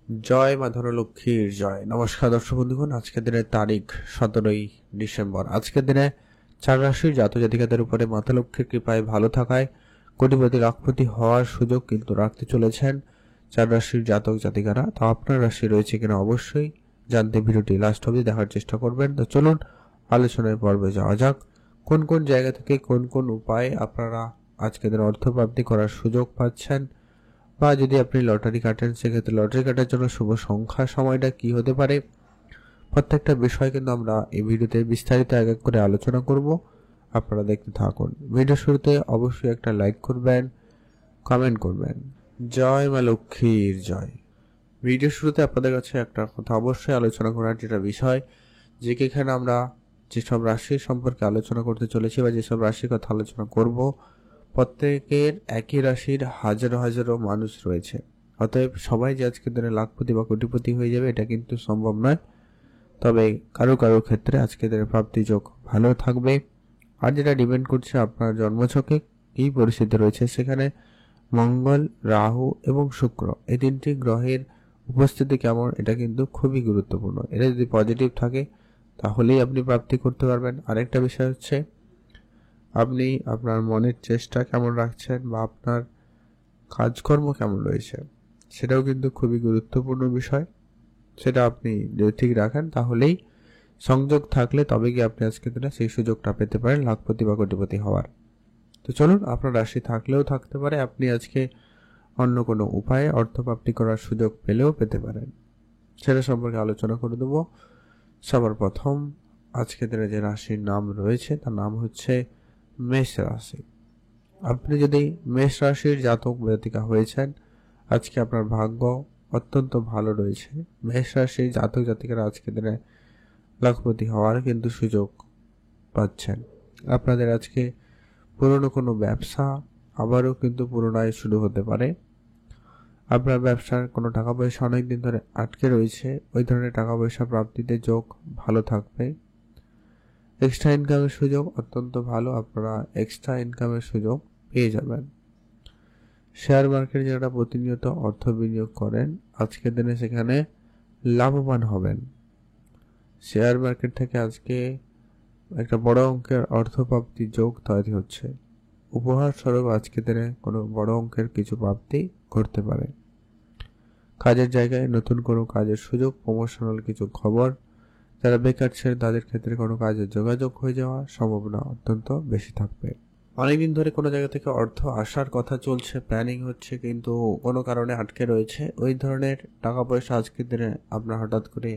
জয় মা ধনলক্ষ্মীর জয়। নমস্কার দর্শক বন্ধুগণ, আজকের দিনের তারিখ 17ই ডিসেম্বর। আজকের দিনে 4 রাশির জাতক জাতিকাদের উপরে মাতা লক্ষ্মীর কৃপায় ভালো থাকায় কোটিপতি লাখপতি হওয়ার সুযোগ কিন্তু রাখতে চলেছেন 4 রাশির জাতক জাতিকারা। তো আপনার রাশি রয়েছে কিনা অবশ্যই জানতে ভিডিওটি লাস্ট অবধি দেখার চেষ্টা করবেন। তো চলুন আলোচনার পর্বে যাওয়া যাক। কোন কোন জায়গা থেকে কোন কোন উপায়ে আপনারা আজকের দিনে অর্থ প্রাপ্তি করার সুযোগ পাচ্ছেন, বা যদি আপনি লটারি কাটেন সেক্ষেত্রে লটারি কাটার জন্য শুভ সংখ্যা সময়টা কি হতে পারে, প্রত্যেকটা বিষয় কিন্তু আমরা এই ভিডিওতে বিস্তারিত এক এক করে আলোচনা করব। আপনারা দেখতে থাকুন। ভিডিও শুরুতে অবশ্যই একটা লাইক করবেন, কমেন্ট করবেন। জয় মা লক্ষ্মীর জয়। ভিডিও শুরুতে আপনাদের কাছে একটা কথা অবশ্যই আলোচনা করার যেটা বিষয়, যে এখানে আমরা যেসব রাশি সম্পর্কে আলোচনা করতে চলেছি বা যেসব রাশির কথা আলোচনা করব, প্রত্যেকের একই রাশির হাজারো হাজারো মানুষ রয়েছে। অতএব সবাই যে আজকের দিনে লাখপতি বা কোটিপতি হয়ে যাবে এটা কিন্তু সম্ভব নয়। তবে কারো কারো ক্ষেত্রে আজকের দিনে প্রাপ্তি যোগ ভালো থাকবে। আর যেটা ডিপেন্ড করছে আপনার জন্মছকে কী পরিস্থিতি রয়েছে, সেখানে মঙ্গল, রাহু এবং শুক্র এই তিনটি গ্রহের উপস্থিতি কেমন, এটা কিন্তু খুবই গুরুত্বপূর্ণ। এটা যদি পজিটিভ থাকে তাহলেই আপনি প্রাপ্তি করতে পারবেন। আরেকটা বিষয় হচ্ছে আপনি আপনার মনের চেষ্টা কেমন রাখছেন বা আপনার কাজকর্ম কেমন রয়েছে, সেটাও কিন্তু খুবই গুরুত্বপূর্ণ বিষয়। সেটা আপনি যদি ঠিক রাখেন তাহলেই সংযোগ থাকলে তবে গিয়ে আপনি আজকে দিনে সেই সুযোগটা পেতে পারেন লাখপতি বা কোটিপতি হওয়ার। তো চলুন, আপনার রাশি থাকলেও থাকতে পারে আপনি আজকে অন্য কোনো উপায়ে অর্থপ্রাপ্তি করার সুযোগ পেলেও পেতে পারেন, সেটা সম্পর্কে আলোচনা করে দেবো। সবার প্রথম আজকে দিনে যে রাশির নাম রয়েছে তার নাম হচ্ছে মেষ রাশি। আপনি যদি মেষ রাশির জাতক জাতিকা হয়েছেন, আজকে আপনার ভাগ্য অত্যন্ত ভালো রয়েছে। মেষ রাশির জাতক জাতিকারা আজকে দিনে লাখপতি হওয়ার কিন্তু সুযোগ পাচ্ছেন। আপনাদের আজকে পুরনো কোনো ব্যবসা আবারও কিন্তু পুনরায় শুরু হতে পারে। আপনার ব্যবসার কোনো টাকা পয়সা অনেকদিন ধরে আটকে রয়েছে, ওই ধরনের টাকা পয়সা প্রাপ্তিতে যোগ ভালো থাকবে। এক্সট্রা ইনকামের সুযোগ অত্যন্ত ভালো, আপনারা এক্সট্রা ইনকামের সুযোগ পেয়ে যাবেন। শেয়ার মার্কেটে যারা প্রতিনিয়ত অর্থ বিনিয়োগ করেন, আজকের দিনে সেখানে লাভবান হবেন। শেয়ার মার্কেট থেকে আজকে একটা বড় অঙ্কের অর্থপ্রাপ্তির যোগ তৈরি হচ্ছে। উপহার স্বরূপ আজকের দিনে কোনো বড় অঙ্কের কিছু প্রাপ্তি ঘটতে পারে। কাজের জায়গায় নতুন কোনো কাজের সুযোগ, প্রমোশনাল কিছু খবর, যারা বেকার ছিলেন তাদের ক্ষেত্রে কোনো কাজের যোগাযোগ হয়ে যাওয়ার সম্ভাবনা অত্যন্ত বেশি থাকবে। অনেকদিন ধরে কোনো জায়গা থেকে অর্থ আসার কথা চলছে, প্ল্যানিং হচ্ছে, কিন্তু কোনো কারণে আটকে রয়েছে। ওই ধরনের টাকা পয়সা আজকের দিনে আপনার হঠাৎ করে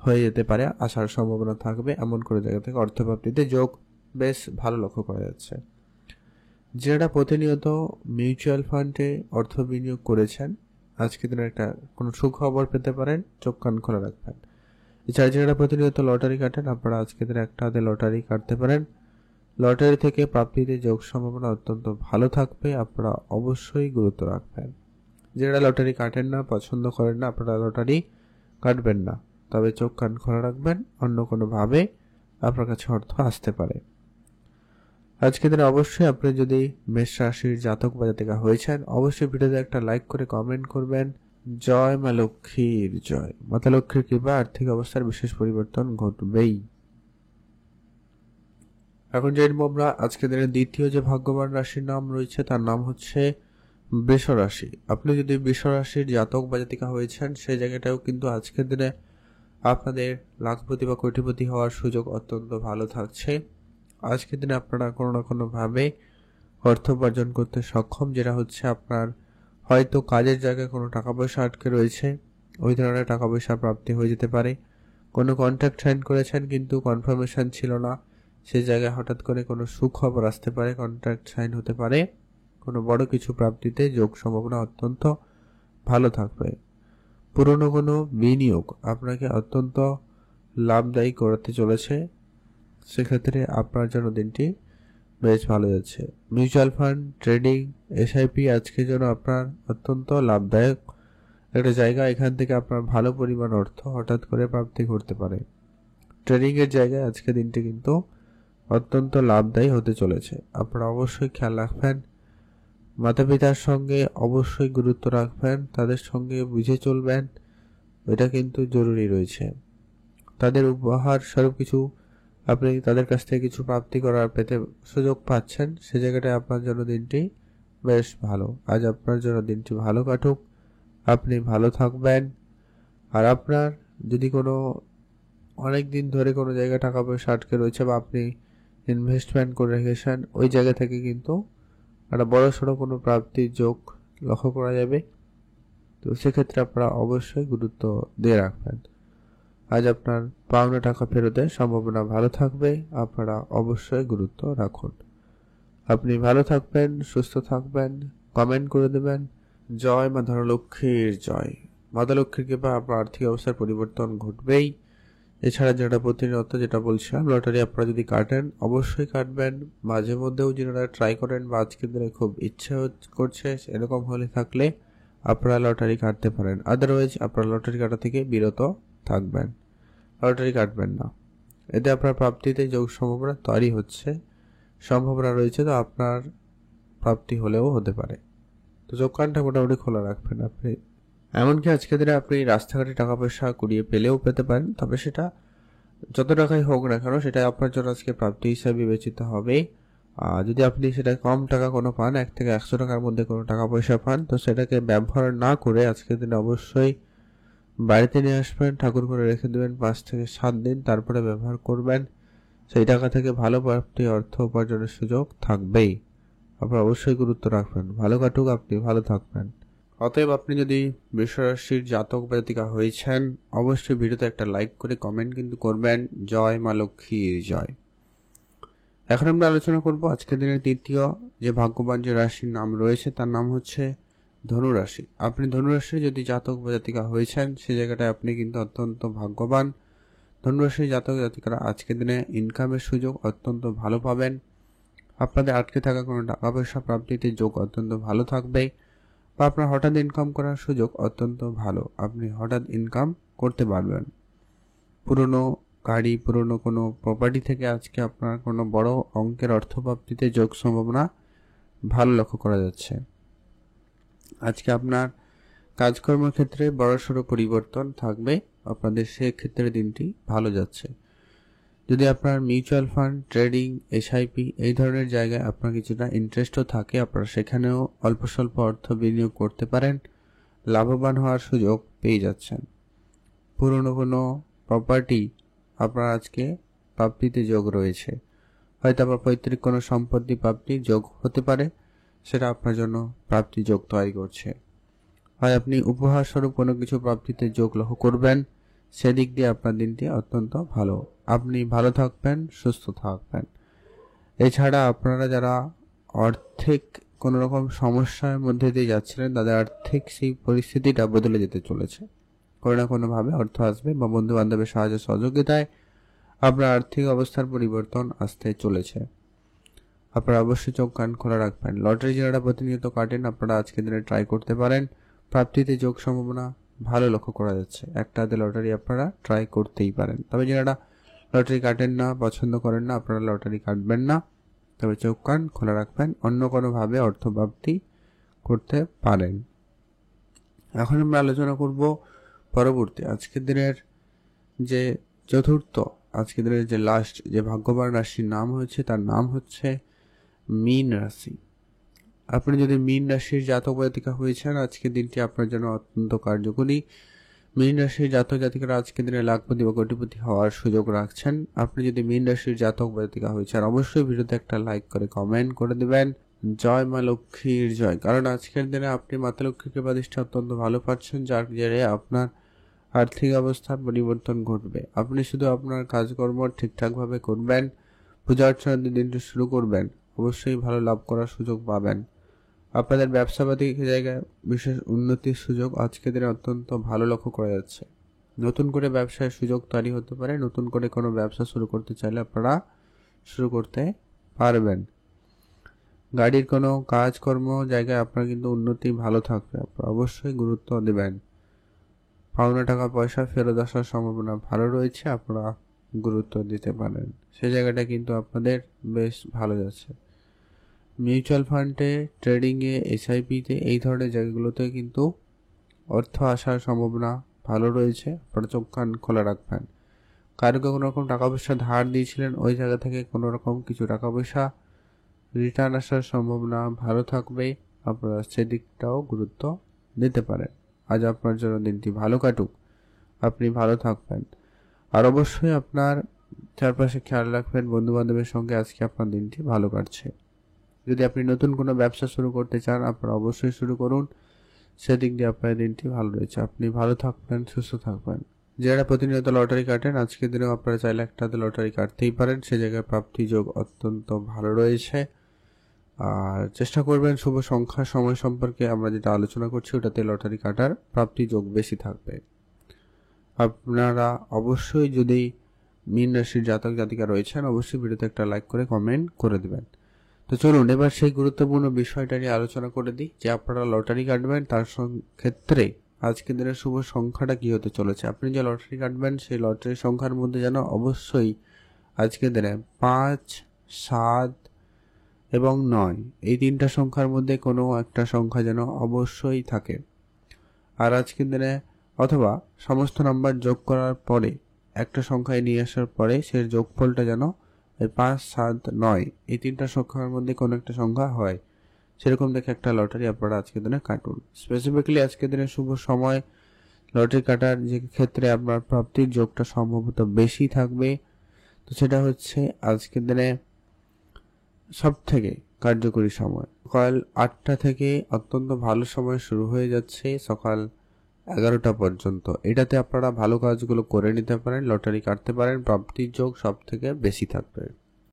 হয়ে যেতে পারে, আসার সম্ভাবনা থাকবে। এমন কোনো জায়গা থেকে অর্থপ্রাপ্তিতে যোগ বেশ ভালো লক্ষ্য করা যাচ্ছে। যারা প্রতিনিয়ত মিউচুয়াল ফান্ডে অর্থ বিনিয়োগ করেছেন, আজকের দিনে একটা কোনো সুখবর পেতে পারেন, চোখ কান খোলা রাখবেন। এছাড়া যারা প্রতিনিয়ত লটারি কাটেন, আপনারা আজকের দিনে একটা হাতে লটারি কাটতে পারেন। লটারি থেকে প্রাপ্তিতে যোগ সম্ভাবনা অত্যন্ত ভালো থাকবে, আপনারা অবশ্যই গুরুত্ব রাখবেন। যারা লটারি কাটেন না, পছন্দ করেন না, আপনারা লটারি কাটবেন না, তবে চোখ কান খোলা রাখবেন, অন্য কোনোভাবে আপনার কাছে অর্থ আসতে পারে। আজকের দিনে অবশ্যই আপনি যদি মেষ রাশির জাতক বা জাতিকা হয়েছেন, অবশ্যই ভিডিওতে একটা লাইক করে কমেন্ট করবেন। জয় মা লক্ষ্মীর জয়। মাতা লক্ষ্মীর কৃপা আর্থিক অবস্থার বিশেষ পরিবর্তন ঘটবেই। এখন জানবো আমরা আজকের দিনে দ্বিতীয় যে ভাগ্যবান রাশির নাম রয়েছে তার নাম হচ্ছে বৃষ রাশি। আপনি যদি বৃষ রাশির জাতক বা জাতিকা হয়েছেন, সেই জায়গাটাও কিন্তু আজকের দিনে আপনাদের লাখপতি বা কোটিপতি হওয়ার সুযোগ অত্যন্ত ভালো থাকছে। আজকের দিনে আপনারা কোনো না কোনোভাবে অর্থ উপার্জন করতে সক্ষম, যেটা হচ্ছে আপনার হয়তো কাজের জায়গায় কোনো টাকা পয়সা আটকে রয়েছে, ওই ধরনের টাকা পয়সা প্রাপ্তি হয়ে যেতে পারে। কোনো কন্ট্রাক্ট সাইন করেছেন কিন্তু কনফার্মেশন ছিল না, সেই জায়গায় হঠাৎ করে কোনো সুখবর আসতে পারে, কন্ট্রাক্ট সাইন হতে পারে। কোনো বড় কিছু প্রাপ্তিতে যোগ সম্ভাবনা অত্যন্ত ভালো থাকবে। পুরনো কোনো বিনিয়োগ আপনাকে অত্যন্ত লাভদায়ী করতে চলেছে, সেক্ষেত্রে আপনার জন্য দিনটি বেশ ভালো যাচ্ছে। মিউচুয়াল ফান্ড, ট্রেডিং, এসআইপি আজকের জন্য আপনার অত্যন্ত লাভদায়ক একটা জায়গা। এখান থেকে আপনার ভালো পরিমাণ অর্থ হঠাৎ করে প্রাপ্তি করতে পারে। ট্রেডিংয়ের জায়গায় আজকে দিনটি কিন্তু অত্যন্ত লাভদায়ী হতে চলেছে। আপনারা অবশ্যই খেয়াল রাখবেন মাতা পিতার সঙ্গে অবশ্যই গুরুত্ব রাখবেন, তাদের সঙ্গে বুঝে চলবেন, এটা কিন্তু জরুরি রয়েছে। তাদের উপহার স্বরূপ কিছু আপনি তাদের কাছ থেকে কিছু প্রাপ্তি করার পেতে সুযোগ পাচ্ছেন, সে জায়গাটায় আপনার জন্য দিনটি বেশ ভালো। আজ আপনার জন্য দিনটি ভালো কাটুক, আপনি ভালো থাকবেন। আর আপনার যদি কোনো অনেক দিন ধরে কোনো জায়গায় টাকা পয়সা আটকে রয়েছে বা আপনি ইনভেস্টমেন্ট করে রেখেছেন, ওই জায়গা থেকে কিন্তু একটা বড় সড়ো কোনো প্রাপ্তির যোগ লক্ষ্য করা যাবে। তো সেক্ষেত্রে আপনারা অবশ্যই গুরুত্ব দিয়ে রাখবেন। আজ আপনার পাওনা টাকা ফেরতের সম্ভাবনা ভালো থাকবে, আপনারা অবশ্যই গুরুত্ব রাখুন। আপনি ভালো থাকবেন, সুস্থ থাকবেন, কমেন্ট করে দেবেন। জয় মা ধনলক্ষ্মীর জয়। মাতা লক্ষ্মীর কৃপা আপনার আর্থিক অবস্থার পরিবর্তন ঘটবেই। এছাড়া যেটা প্রতিনিয়ত যেটা বলছিলাম, লটারি আপনারা যদি কাটেন অবশ্যই কাটবেন। মাঝে মধ্যেও যেটা ট্রাই করেন বা আজকের দিনে খুব ইচ্ছে করছে এরকম হলে থাকলে আপনারা লটারি কাটতে পারেন। আদারওয়াইজ আপনারা লটারি কাটা থেকে বিরত থাকবেন, লটারি কাটবেন না। এতে আপনার প্রাপ্তিতে যোগ সম্ভাবনা তৈরি হচ্ছে, সম্ভাবনা রয়েছে, তো আপনার প্রাপ্তি হলেও হতে পারে। তো চোখ কানটা মোটামুটি খোলা রাখবেন আপনি। এমনকি আজকের দিনে আপনি রাস্তাঘাটে টাকা পয়সা কুড়িয়ে পেলেও পেতে পারেন, তবে সেটা যত টাকাই হোক না কেন সেটা আপনার জন্য আজকে প্রাপ্তি হিসাবে বিবেচিত হবে। যদি আপনি সেটা কম টাকা কোনো পান, 1 থেকে 100 টাকার মধ্যে কোনো টাকা পয়সা পান, তো সেটাকে ব্যবহার না করে আজকের দিনে অবশ্যই বাড়িতে নিয়ে আসবেন, ঠাকুর ঘরে রেখে দেবেন 5 থেকে 7 দিন, তারপরে ব্যবহার করবেন। সেই টাকা থেকে ভালো প্রাপ্তি অর্থ উপার্জনের সুযোগ থাকবেই। আপনারা অবশ্যই গুরুত্ব রাখবেন। ভালো কাটুক, আপনি ভালো থাকবেন। অতএব আপনি যদি বৃষরাশির জাতক জাতিকা হয়েছেন, অবশ্যই ভিডিওতে একটা লাইক করে কমেন্ট কিন্তু করবেন। জয় মা লক্ষ্মীর জয়। এখন আমরা আলোচনা করব আজকের দিনের তৃতীয় যে ভাগ্যবান যে রাশির নাম রয়েছে তার নাম হচ্ছে ধনুরাশি। আপনি ধনুরাশির যদি জাতক বা জাতিকা হয়েছেন, সে জায়গাটায় আপনি কিন্তু অত্যন্ত ভাগ্যবান। ধনুরাশির জাতক জাতিকারা আজকের দিনে ইনকামের সুযোগ অত্যন্ত ভালো পাবেন। আপনাদের আটকে থাকা কোনো টাকা পয়সা প্রাপ্তিতে যোগ অত্যন্ত ভালো থাকবে, বা আপনার হঠাৎ ইনকাম করার সুযোগ অত্যন্ত ভালো, আপনি হঠাৎ ইনকাম করতে পারবেন। পুরনো গাড়ি, পুরনো কোনো প্রপার্টি থেকে আজকে আপনার কোনো বড় অঙ্কের অর্থপ্রাপ্তিতে যোগ সম্ভাবনা ভালো লক্ষ্য করা যাচ্ছে। আজকে আপনার কাজকর্মের ক্ষেত্রে বড়সড় পরিবর্তন থাকবে, আপনাদের সেক্ষেত্রে দিনটি ভালো যাচ্ছে। যদি আপনার মিউচুয়াল ফান্ড, ট্রেডিং, এসআইপি এই ধরনের জায়গায় আপনার কিছুটা ইন্টারেস্টও থাকে, আপনারা সেখানেও অল্প স্বল্প অর্থ বিনিয়োগ করতে পারেন, লাভবান হওয়ার সুযোগ পেয়ে যাচ্ছেন। পুরনো কোনো প্রপার্টি আপনার আজকে প্রাপ্তিতে যোগ রয়েছে, হয়তো আপনার পৈতৃক কোনো সম্পত্তি প্রাপ্তি যোগ হতে পারে, সেটা আপনার জন্য প্রাপ্তি যোগ তৈরি করছে। হয় আপনি উপহার স্বরূপ কোনো কিছু প্রাপ্তিতে যোগ লক্ষ্য করবেন, সেদিক দিয়ে আপনার দিনটি অত্যন্ত ভালো। আপনি ভালো থাকবেন, সুস্থ থাকবেন। এছাড়া আপনারা যারা আর্থিক কোনো রকম সমস্যার মধ্যে দিয়ে যাচ্ছিলেন, তাদের আর্থিক সেই পরিস্থিতিটা বদলে যেতে চলেছে। কোনো না কোনোভাবে অর্থ আসবে বা বন্ধু বান্ধবের সাহায্য সহযোগিতায় আপনার আর্থিক অবস্থার পরিবর্তন আসতে চলেছে। আপনারা অবশ্যই চোখ কান খোলা রাখবেন। লটারি যারা প্রতিনিয়ত কাটেন, আপনারা আজকের দিনে ট্রাই করতে পারেন, প্রাপ্তিতে যোগ সম্ভাবনা ভালো লক্ষ্য করা যাচ্ছে। একটা হাতে লটারি আপনারা ট্রাই করতেই পারেন। তবে যারা লটারি কাটেন না, পছন্দ করেন না, আপনারা লটারি কাটবেন না, তবে চোখ কান খোলা রাখবেন, অন্য কোনোভাবে অর্থপ্রাপ্তি করতে পারেন। এখন আমরা আলোচনা করব পরবর্তী আজকের দিনের যে চতুর্থ, আজকের দিনের যে লাস্ট যে ভাগ্যবান রাশির নাম হচ্ছে, তার নাম হচ্ছে মীন রাশি। আপনি যদি মীন রাশির জাতক জাতিকা হয়েছেন, আজকের দিনটি আপনার জন্য অত্যন্ত কার্যকরী। মীন রাশির জাতক জাতিকারা আজকের দিনে লাখপতি বা কোটিপতি হওয়ার সুযোগ রাখছেন। আপনি যদি মীন রাশির জাতক জাতিকা হয়েছেন, অবশ্যই ভিডিওতে একটা লাইক করে কমেন্ট করে দেবেন। জয় মা লক্ষ্মীর জয়। কারণ আজকের দিনে আপনি মাতা লক্ষ্মীর কৃপাদৃষ্টি অত্যন্ত ভালো পাচ্ছেন, যার জেরে আপনার আর্থিক অবস্থার পরিবর্তন ঘটবে। আপনি শুধু আপনার কাজকর্ম ঠিকঠাকভাবে করবেন, পূজা অর্চনা দিয়ে দিনটি শুরু করবেন, অবশ্যই ভালো লাভ করার সুযোগ পাবেন। আপনাদের ব্যবসাবাদী জায়গায় বিশেষ উন্নতির সুযোগ আজকের দিনে অত্যন্ত ভালো লক্ষ্য করা যাচ্ছে। নতুন করে ব্যবসায় সুযোগ তৈরি হতে পারে, নতুন করে কোনো ব্যবসা শুরু করতে চাইলে আপনারা শুরু করতে পারবেন। গাড়ির কোনো কাজকর্ম জায়গায় আপনার কিন্তু উন্নতি ভালো থাকবে, আপনারা অবশ্যই গুরুত্ব দেবেন। পাওনা টাকা পয়সা ফেরত আসার সম্ভাবনা ভালো রয়েছে, আপনারা গুরুত্ব দিতে পারেন, সে জায়গাটা কিন্তু আপনাদের বেশ ভালো যাচ্ছে। মিউচুয়াল ফান্ডে, ট্রেডিংয়ে, এসআইপিতে এই ধরনের জায়গাগুলোতে কিন্তু অর্থ আসার সম্ভাবনা ভালো রয়েছে। আপনারা চোখ কান খোলা রাখবেন। কারোকে কোনো রকম টাকা পয়সা ধার দিয়েছিলেন, ওই জায়গা থেকে কোনো রকম কিছু টাকা পয়সা রিটার্ন আসার সম্ভাবনা ভালো থাকবে। আপনারা সেদিকটাও গুরুত্ব দিতে পারেন। আজ আপনার জন্য দিনটি ভালো কাটুক, আপনি ভালো থাকবেন। আর অবশ্যই আপনার চারপাশে খেয়াল রাখবেন, বন্ধুবান্ধবের সঙ্গে আজকে আপনার দিনটি ভালো কাটছে। যদি আপনি নতুন কোনো ব্যবসা শুরু করতে চান, আপনারা অবশ্যই শুরু করুন। সেদিক দিয়ে আপনার দিনটি ভালো রয়েছে। আপনি ভালো থাকবেন, সুস্থ থাকবেন। যারা প্রতিনিয়ত লটারি কাটেন, আজকের দিনেও আপনারা চাইলে একটাতে লটারি কাটতেই পারেন। সে জায়গায় প্রাপ্তি যোগ অত্যন্ত ভালো রয়েছে। আর চেষ্টা করবেন শুভ সংখ্যা সময় সম্পর্কে আমরা যেটা আলোচনা করছি ওটাতে লটারি কাটার প্রাপ্তি যোগ বেশি থাকবে। আপনারা অবশ্যই যদি মীন রাশির জাতক জাতিকা রয়েছেন, অবশ্যই ভিডিওতে একটা লাইক করে কমেন্ট করে দেবেন। তো চলুন এবার সেই গুরুত্বপূর্ণ বিষয়টা নিয়ে আলোচনা করে দিই যে আপনারা লটারি কাটবেন তার ক্ষেত্রে আজকের দিনের শুভ সংখ্যাটা কি হতে চলেছে। আপনি যে লটারি কাটবেন সেই লটারির সংখ্যার মধ্যে যেন অবশ্যই আজকের দিনে 5, 7 এবং 9 এই তিনটা সংখ্যার মধ্যে কোনো একটা সংখ্যা যেন অবশ্যই থাকে। আর আজকের দিনে অথবা সমস্ত নাম্বার যোগ করার পরে একটা সংখ্যায় নিয়ে আসার পরে সেই যোগফলটা যেন 5, 7, 9 এই তিনটা সংখ্যার মধ্যে কোনো একটা সংখ্যা হয়, সেরকম দেখে একটা লটারি আপনারা আজকের দিনে কাটুন। স্পেসিফিক্যালি আজকের দিনে শুভ সময় লটারি কাটার যে ক্ষেত্রে আপনার প্রাপ্তির যোগটা সম্ভবত বেশি থাকবে, তো সেটা হচ্ছে আজকের দিনে সব থেকে কার্যকরী সময় সকাল 8টা থেকে অত্যন্ত ভালো সময় শুরু হয়ে যাচ্ছে সকাল 11টা পর্যন্ত। এটাতে আপনারা ভালো কাজগুলো করে নিতে পারেন, লটারি কাটতে পারেন, প্রাপ্তির যোগ সব থেকে বেশি থাকবে।